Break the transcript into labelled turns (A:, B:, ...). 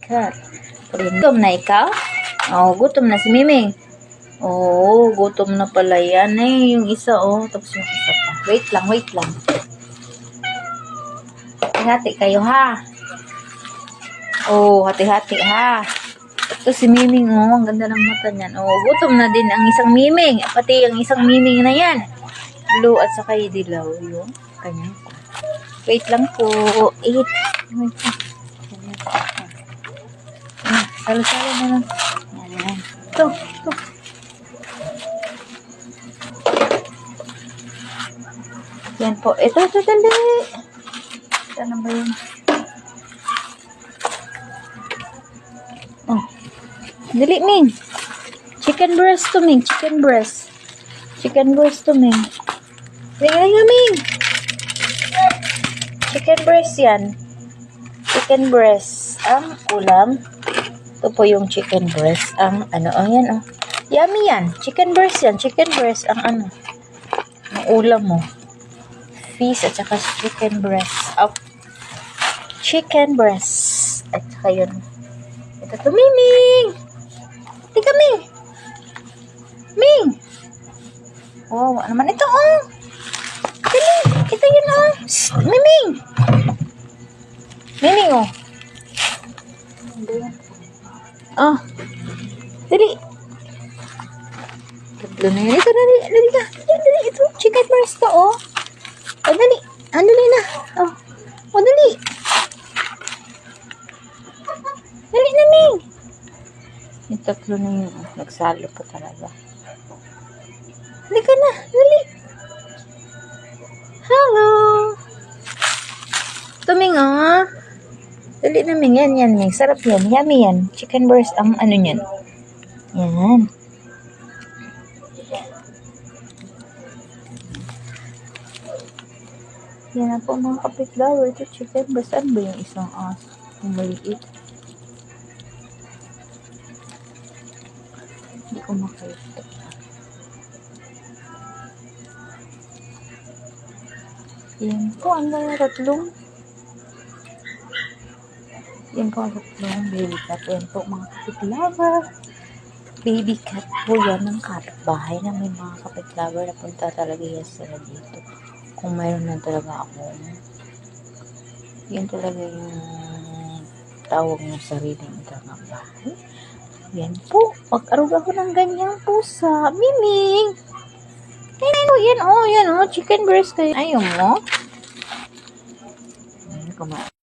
A: cat. Gutom na ikaw? Oh, gutom na si Miming. Oh, gutom na pala yan eh. Yung isa, oh. Tapos yung isa pa. Wait lang, wait lang. Hati-hati kayo, ha? Oh, hati-hati, ha? Ito si Miming, oh. Ang ganda ng mata niyan. Oh, gutom na din ang isang Miming. Pati ang isang Miming na yan. Blue at saka dilaw. Yung kanya. Wait lang po. Wait lang. Salo-salo na lang. Yan. Ito. Yan po. Ito, dali. Saan ba yun? Oh. Dali, Ming. Chicken breast to, Ming. Chicken breast. Chicken breast to, Ming. Ming. Chicken breast yan. Chicken breast. Ang ulam. Ito po yung chicken breast. Ang ano, oh yan, oh. Yummy yan. Chicken breast yan. Chicken breast. Ang ano. Ang ulam mo. Fish at saka chicken breast. Oh. Chicken breast. At saka yun. Ito to, Miming. Tika, Ming. Ming. Oh, ano naman ito, oh. Dali. Ito yun, oh. Shh, Miming. Miming, oh. Oh. Dali. Tatlo na yun. Ito, dali ka. Dali. Ito, chicken breast to, oh. Oh, dali. Dali na. Oh. Oh, dali. Dali na, Ming. Yung tatlo na yun. Nagsalo pa talaga. Dali ka na. Dali. Hello. Tuming, oh. Dali na, Ming. Yan, Ming. Sarap yan. Yummy yan. Chicken breast ang ano yan. Yan. Yan na po mga kapitlaw. Ito chicken breast. Ano ba yung isang aso? Yung maliit. Hindi ko makita. Yan po. Ang dami tatlong. Yan po ang tatlong baby cat. Yan po mga kapitlaw. Baby cat po yan ng kapitbahay na may mga kapitlaw na punta talaga yan sila dito. Kung mayroon na talaga ako. Yan talaga yung tawag ng sariling bahay. Yan po. Pag-arog ako ng ganyang pusa. Miming! Yan, oh. Chicken breast kayo. Ayaw mo? Ayan, kumain.